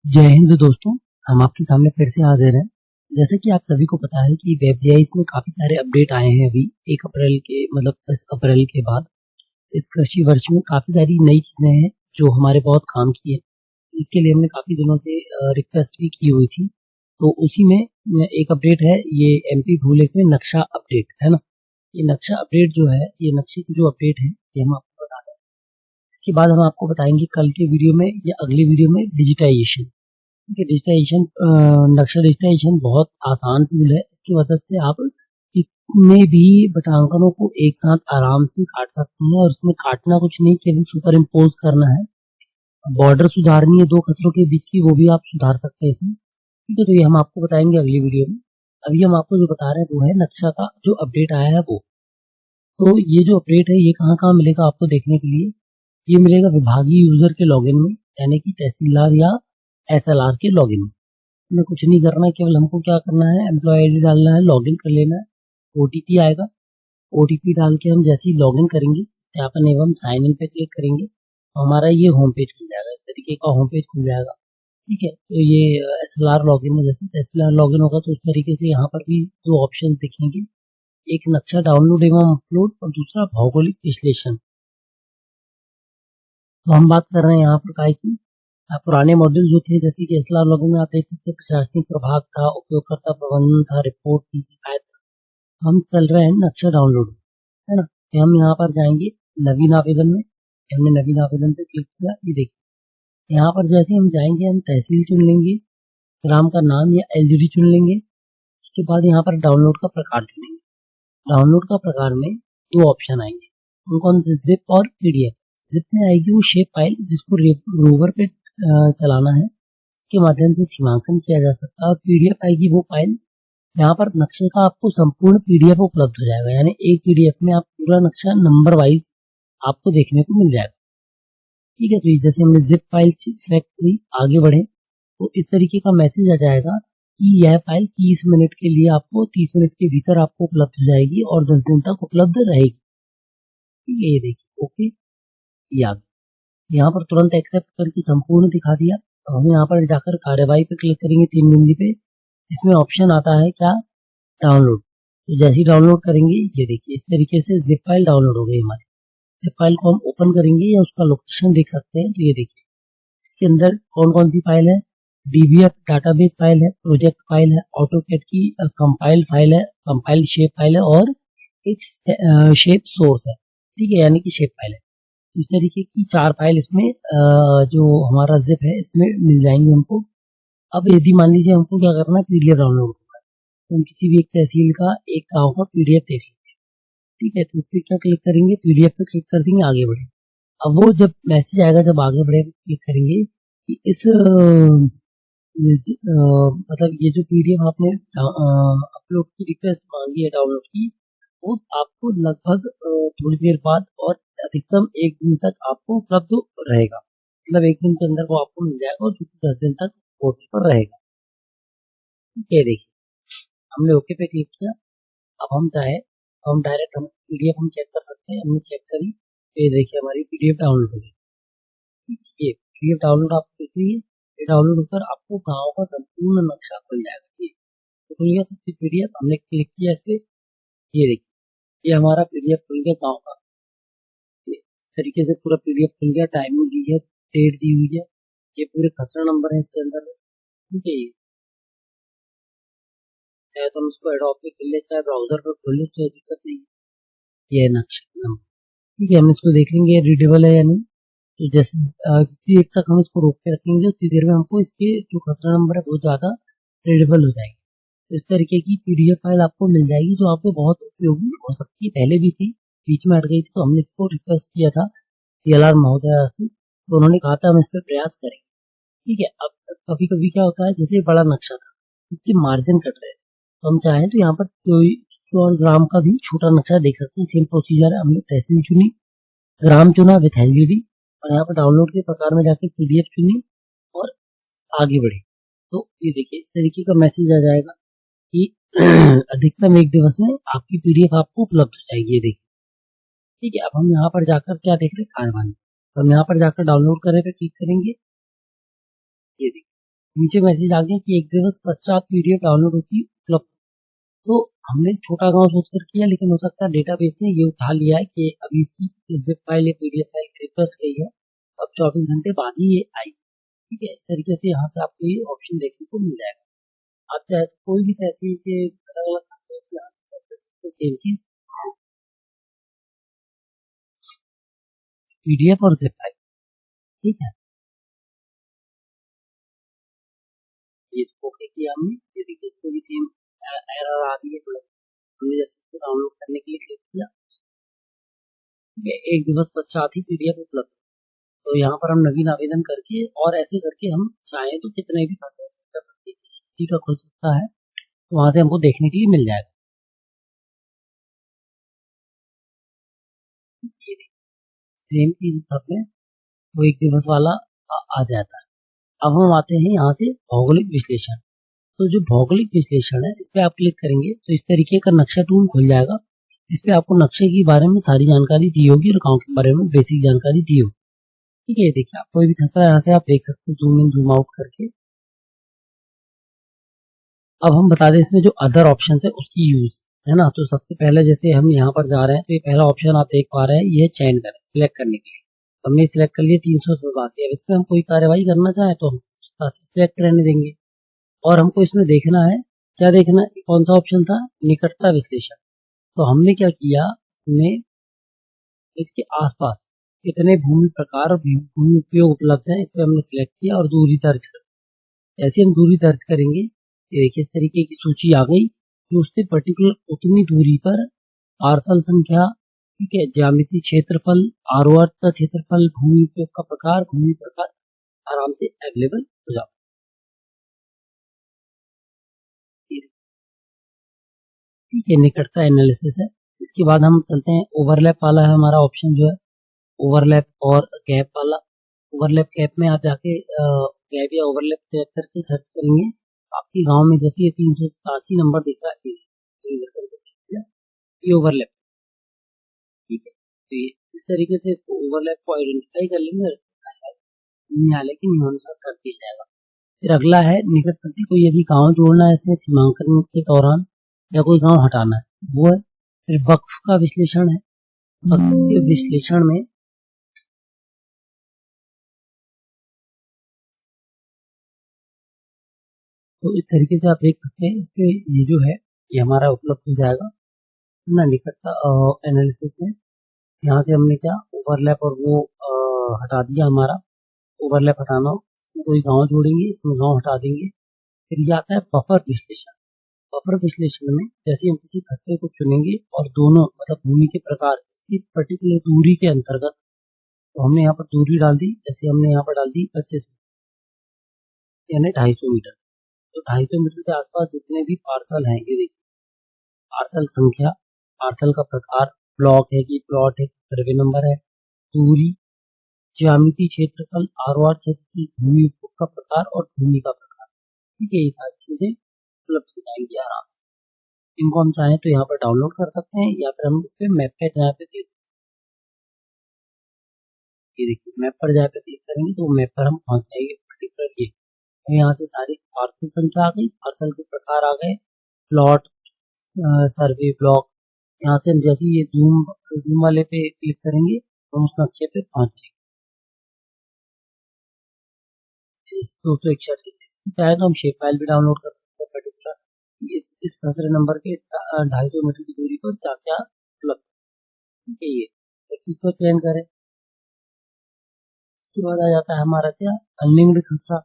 जय हिंद दोस्तों। हम आपके सामने फिर से हाजिर हैं। जैसे कि आप सभी को पता है कि वेब.जीआईएस में काफ़ी सारे अपडेट आए हैं अभी 1 अप्रैल के मतलब 10 अप्रैल के बाद। इस कृषि वर्ष में काफ़ी सारी नई चीज़ें हैं जो हमारे बहुत काम की है। इसके लिए हमने काफ़ी दिनों से रिक्वेस्ट भी की हुई थी। तो उसी में एक अपडेट है, ये एमपी भूलेख में नक्शा अपडेट है ना। ये नक्शा अपडेट जो है, ये नक्शे की जो अपडेट है ये हम आपको बता दें। इसके बाद हम आपको बताएंगे कल के वीडियो में या अगले वीडियो में डिजिटाइजेशन। देखिए डिजिटाइजेशन, नक्शा डिजिटाइजेशन बहुत आसान टूल है। इसकी मदद से आप कितने भी बटांकनों को एक साथ आराम से काट सकते हैं, और उसमें काटना कुछ नहीं, केवल सुपर इम्पोज करना है। बॉर्डर सुधारनी है दो खसरों के बीच की, वो भी आप सुधार सकते हैं इसमें। ठीक है, तो ये हम आपको बताएंगे अगली वीडियो में। अभी हम आपको जो बता रहे हैं वो है नक्शा का जो अपडेट आया है वो। तो ये जो अपडेट है ये कहाँ कहाँ मिलेगा आपको देखने के लिए। ये मिलेगा विभागीय यूजर के लॉगिन में, यानी कि तहसीलदार या एसएलआर के लॉगिन में। हमें कुछ नहीं करना है, केवल हमको क्या करना है, एम्प्लॉय आईडी डालना है, लॉगिन कर लेना है। ओटीपी आएगा, ओटीपी डाल के हम जैसे ही लॉगिन करेंगे, सत्यापन एवं साइन इन पे क्लिक करेंगे, तो हमारा ये होम पेज खुल जाएगा। इस तरीके का होम पेज खुल जाएगा। ठीक है, तो ये एसएलआर लॉगिन में जैसे एसएलआर लॉगिन होगा तो उस तरीके से यहाँ पर भी दो ऑप्शन दिखेंगे, एक नक्शा डाउनलोड एवं अपलोड और दूसरा भौगोलिक विश्लेषण। तो हम बात कर रहे हैं यहाँ पर काय की पुराने मॉड्यूल जो थे, जैसे कि एसएलआर लॉगिन में आप देख सकते हैं प्रशासनिक प्रभाग था, उपयोगकर्ता प्रबंधन था, रिपोर्ट थी, शिकायत था। हम चल रहे हैं नक्शा डाउनलोड, है ना। तो हम यहाँ पर जाएंगे नवीन आवेदन में। हमने नवीन आवेदन पे क्लिक किया, ये देखिए यहाँ पर जैसे हम जाएंगे हम तहसील चुन लेंगे, ग्राम का नाम या एलजीडी चुन लेंगे। उसके बाद यहाँ पर डाउनलोड का प्रकार चुनेंगे। डाउनलोड का प्रकार में दो ऑप्शन आएंगे, कौन कौन से, जिप और पीडीएफ। जिप में आएगी वो शेप फाइल जिसको रोवर पे चलाना है, इसके माध्यम से सीमांकन किया जा सकता है। और पीडीएफ आएगी वो फाइल, यहाँ पर नक्शे का आपको संपूर्ण पीडीएफ उपलब्ध हो जाएगा, यानी एक पीडीएफ में आप पूरा नक्शा नंबर वाइज आपको देखने को मिल जाएगा। ठीक है, तो जैसे हमने जिप फाइल सिलेक्ट करी, आगे बढ़े तो इस तरीके का मैसेज आ जाएगा कि यह फाइल 30 मिनट के लिए आपको 30 मिनट के भीतर आपको उपलब्ध हो जाएगी और 10 दिन तक उपलब्ध रहेगी। ठीक है, ये देखिए ओके, ये आ गया। यहाँ पर तुरंत एक्सेप्ट करके संपूर्ण दिखा दिया। तो हम यहाँ पर जाकर कार्यवाही पे क्लिक करेंगे 3 बिंदु पे। इसमें ऑप्शन आता है क्या, डाउनलोड। तो जैसे ही डाउनलोड करेंगे ये देखिए इस तरीके से जिप फाइल डाउनलोड हो गई हमारी। जिप फाइल को हम ओपन करेंगे या उसका लोकेशन देख सकते हैं। तो ये देखिए इसके अंदर कौन कौन सी फाइल है, डीबीएफ डाटाबेस फाइल है, प्रोजेक्ट फाइल है, ऑटोकैड की कंपाइल फाइल है, कंपाइल शेप फाइल है, और एक शेप सोर्स है। ठीक है, यानी कि शेप फाइल है। इस तरीके की 4 फाइल इसमें जो हमारा जिप है इसमें मिल जाएंगे हमको। अब यदि मान लीजिए हमको क्या करना है, पीडीएफ डाउनलोड करना है, तो हम किसी भी एक तहसील का एक गाँव का पीडीएफ देख लेंगे। ठीक है, तो इस पर क्या क्लिक करेंगे, पीडीएफ पे क्लिक कर देंगे, आगे बढ़े। अब वो जब मैसेज आएगा, जब आगे बढ़े क्लिक करेंगे कि इस मतलब ये जो पीडीएफ आपने अपलोड की रिक्वेस्ट मांगी है डाउनलोड की, वो आपको लगभग थोड़ी देर बाद और अधिकतम 1 दिन तक आपको उपलब्ध रहेगा। मतलब 1 दिन के अंदर वो आपको मिल जाएगा, और चूंकि 10 दिन तक पोर्टल पर रहेगा। ठीक है, देखिए हमने ओके पे क्लिक किया। अब हम चाहे तो हम डायरेक्ट हम पीडीएफ हम चेक कर सकते हैं। हमने चेक करी तो ये देखिए हमारी पीडीएफ डाउनलोड हो गई। ये पीडीएफ डाउनलोड आप देख लीजिए, ये डाउनलोड होकर आपको गाँव का संपूर्ण नक्शा खुल जाएगा। ये तो खुल गया सबसे पीडीएफ, हमने क्लिक किया इस पे, ये देखिए ये हमारा पीडीएफ खुल गया गाँव का। इस तरीके से पूरा पीडीएफ खुल गया, टाइमिंग दी है, डेट दी हुई है, ये पूरे खसरा नंबर है इसके अंदर। ठीक है, ये चाहे तो हम इसको एडोब पे कर ले, चाहे ब्राउजर पर खोल ले, कोई दिक्कत नहीं है। ये नक्शा नंबर, ठीक है, हम इसको देख लेंगे रीडेबल है या नहीं। तो जैसे जितनी देर तक हम इसको रोक के रखेंगे उतनी देर में हमको इसके जो खसरा नंबर है बहुत ज़्यादा रीडेबल हो जाएंगे। तो इस तरीके की पीडीएफ फाइल आपको मिल जाएगी जो आपको बहुत उपयोगी हो सकती है। पहले भी थी, बीच में हट गई थी, तो हमने इसको रिक्वेस्ट किया था सीएलआर महोदया से, तो उन्होंने कहा था हम इस पर प्रयास करेंगे। ठीक है, अब कभी कभी क्या होता है, जैसे बड़ा नक्शा था उसके मार्जिन कट रहे हैं, तो हम चाहें तो यहाँ पर कोई 100 ग्राम का भी छोटा नक्शा देख सकते हैं। सेम प्रोसीजर है, हमने तहसील चुनी, ग्राम चुना विथ एलजीडी, और यहाँ पर डाउनलोड के प्रकार में जाके पीडीएफ चुनी और आगे बढ़े। तो ये देखिए इस तरीके का मैसेज आ जाएगा कि अधिकतम 1 दिवस में आपकी पीडीएफ आपको उपलब्ध हो जाएगी। ये देखिए, ठीक है। अब हम यहाँ पर जाकर क्या देख रहे हैं, कार्यवाही। तो हम यहाँ पर जाकर डाउनलोड करने पे क्लिक करेंगे, ये देखिए नीचे मैसेज आ गया कि 1 दिवस पश्चात पीडीएफ डाउनलोड होगी उपलब्ध। तो हमने छोटा गाँव सोचकर किया, लेकिन हो सकता है डेटाबेस ने ये उठा लिया है कि अभी इसकी ज़िप फाइल या पीडीएफ फाइल रिक्वेस्ट गई है, अब 24 घंटे बाद ही ये आई। ठीक है, इस तरीके से यहाँ से आपको ये ऑप्शन देखने को मिल जाएगा। आप चाहे कोई भी तहसील के अलग-अलग यहाँ से check कर सकते हैं सेम चीज़, पीडीएफ और ज़िप फाइल। ठीक है, ये ओके किया हमने। ये देखिए इसमें भी सेम एरर आ रही है, मतलब हमने जैसे इसको डाउनलोड करने के लिए क्लिक किया, ये 1 दिवस पश्चात ही पीडीएफ उपलब्ध। तो यहाँ पर हम नवीन आवेदन करके और ऐसे करके हम चाहें तो कितने भी खाते कर सकते हैं, किसी का खुल सकता है, तो वहाँ से हमको देखने के लिए मिल जाएगा। ये सेम चीज सब में वो 1 दिवस वाला आ जाता है। अब हम आते हैं यहाँ से भौगोलिक विश्लेषण। तो जो भौगोलिक विश्लेषण है, इस पे आप क्लिक करेंगे तो इस तरीके का नक्शा टूल खुल जाएगा। इस पे आपको नक्शे के बारे में सारी जानकारी दी होगी और गाँव के बारे में बेसिक जानकारी दी होगी। ठीक है, देखिए आप कोई भी खसरा यहाँ से आप देख सकते हो जूम इन जूम आउट करके। अब हम बता दें इसमें जो अदर ऑप्शन है उसकी यूज है ना। तो सबसे पहले जैसे हम यहाँ पर जा रहे हैं तो ये पहला ऑप्शन आप देख पा रहे हैं, ये चयन करें सिलेक्ट करने के लिए। हमने सिलेक्ट कर लिया 387। अब इसमें हम कोई कार्यवाही करना चाहें तो हम सिलेक्ट रहने देंगे। और हमको इसमें देखना है, क्या देखना है, कौन सा ऑप्शन था, निकटता विश्लेषण। तो हमने क्या किया, इसमें इसके आसपास कितने भूमि प्रकार और भूमि उपयोग उपलब्ध है, इस पर हमने सिलेक्ट किया और दूरी दर्ज कर। ऐसे हम दूरी दर्ज करेंगे, ये देखिए इस तरीके की सूची आ गई जो उससे पर्टिकुलर उतनी दूरी पर पार्सल संख्या, ठीक है, ज्यामितीय क्षेत्रफल, आरोहण का क्षेत्रफल, भूमि उपयोग का प्रकार, भूमि प्रकार आराम से अवेलेबल हो जाता है। ठीक है, निकटता एनालिसिस है। इसके बाद हम चलते हैं ओवरलैप वाला है हमारा ऑप्शन जो है, ओवरलैप और गैप वाला। ओवरलैप गैप में आप जाके गैप या ओवरलैप चेक करके सर्च करेंगे। आपके गांव में जैसे ये 387 नंबर दिख रहा है, ये ओवरलैप। ठीक है, तो ये इस तरीके से इसको ओवरलैप को आइडेंटिफाई कर लेंगे, न्यायालय के नियमानुसार कर दिया जाएगा। फिर अगला है निकटवर्ती, कोई यदि गांव जोड़ना है इसमें सीमांकन के दौरान या कोई गांव हटाना है वो है। फिर वक्फ का विश्लेषण है, वक्फ के विश्लेषण में तो इस तरीके से आप देख सकते हैं, इस पे ये जो है ये हमारा उपलब्ध हो जाएगा ना निकटता एनालिसिस में। यहाँ से हमने क्या ओवरलैप और वो हटा दिया हमारा, ओवरलैप हटाना, इसमें कोई गांव जोड़ेंगे, इसमें गांव हटा देंगे। फिर ये आता है बफर विश्लेषण। बफर विश्लेषण में जैसे हम किसी खसरे को चुनेंगे और दोनों मतलब भूमि के प्रकार इसकी पर्टिकुलर दूरी के अंतर्गत, तो हमने यहाँ पर दूरी डाल दी, जैसे हमने यहाँ पर डाल दी 25 यानी 250 मीटर। तो 250 मीटर के आसपास जितने भी पार्सल हैं, ये देखिए पार्सल संख्या, पार्सल का प्रकार, ब्लॉक है कि प्लॉट है, सर्वे नंबर है, दूरी, ज्यामितीय क्षेत्रफल, आरओआर क्षेत्र की भूमि उपयोग का प्रकार और भूमि का प्रकार। ठीक है, ये सारी चीजें उपलब्ध हो जाएंगी आराम से। इनको हम चाहें तो यहाँ पर डाउनलोड कर सकते हैं या फिर हम इस पे मैप पे जहाँ पे ये देखिए मैप पर जहाँ पे क्लिक करेंगे तो मैप पर हम पहुंच जाएंगे पर्टिकुलर ये। तो यहाँ से सारी पार्सल संख्या आ गई, पार्सल के प्रकार आ गए, प्लॉट, सर्वे, ब्लॉक। यहाँ से हम जैसे ही ये जूम जूम वाले पे क्लिक करेंगे तो हम उस नक्शे पे पहुंच जाएंगे। दोस्तों एक शर्ट इसकी चाहे तो हम शेप फाइल भी डाउनलोड कर सकते हैं पर्टिकुलर इस खसरे नंबर के 250 मीटर की दूरी पर क्या क्या उपलब्ध है। ठीक है, ये फीचर चयन करें। इसके बाद आ जाता है हमारा क्या, अनलिंक्ड खसरा।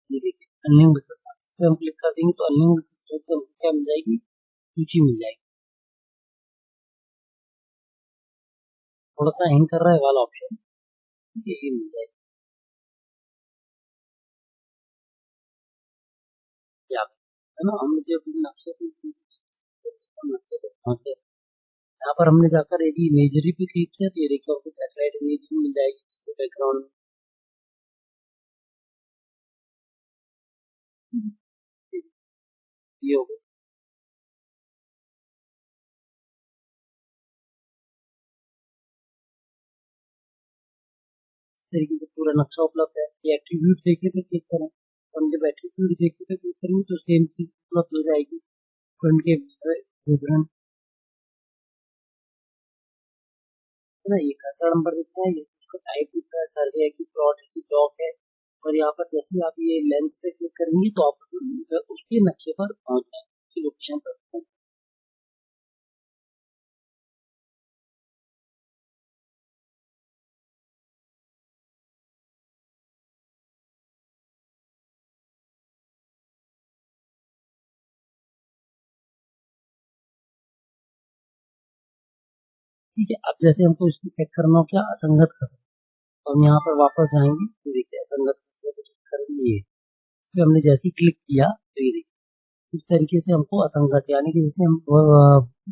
ये देखिए अनलिंक्ड खसरा, इस पर हम क्लिक कर देंगे तो अनलिंक्ड खसरे की हमको क्या मिल जाएगी, सूची मिल जाएगी। थोड़ा सा हैंग कर रहा है वाला ऑप्शन, ये मिल जाएगी। क्या है ना, हमने जो अपने नक्शे पे नक्शे पे पहुंचे, यहाँ पर हमने जाकर यदि इमेजरी पे क्लिक किया तो ये देखिए आपको सैटेलाइट इमेज मिल जाएगी पीछे बैकग्राउंड में। ये हो गया, इस तरीके से पूरा नक्शा उपलब्ध है। ये एट्रीब्यूट देखिए तो क्लिक करें, तो हम जब एट्रीब्यूट इसमें रिजेक्ट पे क्लिक करेंगे तो सेम चीज उपलब्ध हो जाएगी, फ्रंट के विवरण है ना। ये कैसा नंबर दिखता है, ये उसका टाइप दिखता है, सर्वे है कि प्लॉट है कि ब्लॉक है। और यहाँ पर जैसे ही आप ये लेंस पे क्लिक करेंगे तो आप उसके नक्शे पर पहुंच जाएंगे, उसकी लोकेशन पर पहुंच। ठीक है, अब जैसे हमको इसको चेक करना हो क्या असंगत खसरा, तो हम यहाँ पर वापस जाएंगे तो देखिए असंगत खसरे को चेक करेंगे, ये इस पे हमने जैसे ही क्लिक किया तो ये देखिए इस तरीके से हमको असंगत, यानी कि जैसे हम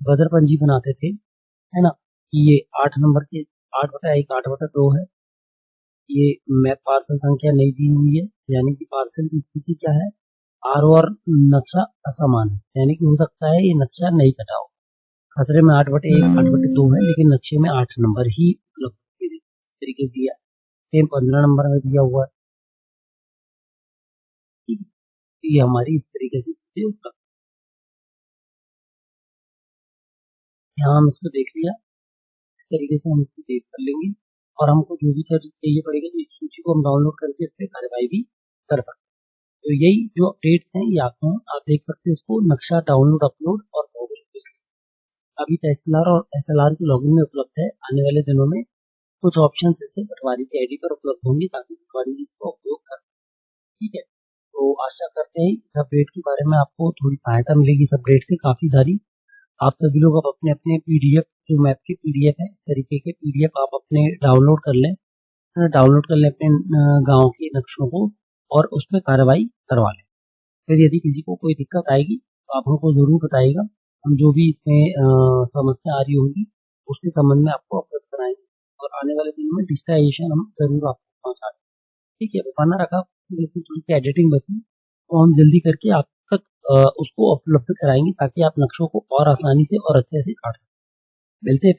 बदर पंजी बनाते थे, है ना, कि ये 8 नंबर के 8/1 8/2 है, ये मैप पार्सल संख्या नहीं दी हुई है, यानी कि पार्सल की स्थिति क्या है, आर और नक्शा असमान है, यानी कि हो सकता है ये नक्शा नहीं कटा हो। खसरे में 8/1 8/2 है, लेकिन नक्शे में 8 नंबर ही उपलब्ध है। इस तरीके से दिया, सेम 15 नंबर में दिया हुआ है। ठीक है, ये हमारी इस तरीके से चीजें उपलब्ध। यहाँ हम इसको देख लिया, इस तरीके से हम इसको सेव कर लेंगे, और हमको जो भी चाहिए पड़ेगा तो इस सूची को हम डाउनलोड करके इस पर कार्रवाई भी कर सकते हैं। तो यही जो अपडेट्स हैं ये आपको आप देख सकते हैं, इसको नक्शा डाउनलोड अपलोड और अभी तहसीलदार और एसएलआर के लॉगिन में उपलब्ध है। आने वाले दिनों में कुछ ऑप्शन इससे पटवारी की आईडी पर उपलब्ध होंगे ताकि पटवारी इसका उपयोग कर। ठीक है, तो आशा करते हैं इस अपडेट के बारे में आपको थोड़ी सहायता मिलेगी। इस अपडेट से काफी सारी आप सभी लोग अब अपने अपने पीडीएफ, जो मैप की पीडीएफ है, इस तरीके के पीडीएफ आप अपने डाउनलोड कर लें, अपने गांव के नक्शों को, और उस पर कार्रवाई करवा लें। फिर यदि किसी को कोई दिक्कत आएगी तो आप हमको जरूर बताइएगा, हम जो भी इसमें समस्या आ रही होगी उसके संबंध में आपको अवगत कराएंगे, और आने वाले दिनों में डिजिटाइजेशन हम जरूर आपको पहुंचा देंगे। ठीक है, बना रखा, लेकिन थोड़ी सी एडिटिंग बची तो हम जल्दी करके आप तक उसको उपलब्ध कराएंगे ताकि आप नक्शों को और आसानी से और अच्छे से काट सकें। मिलते हैं फिर।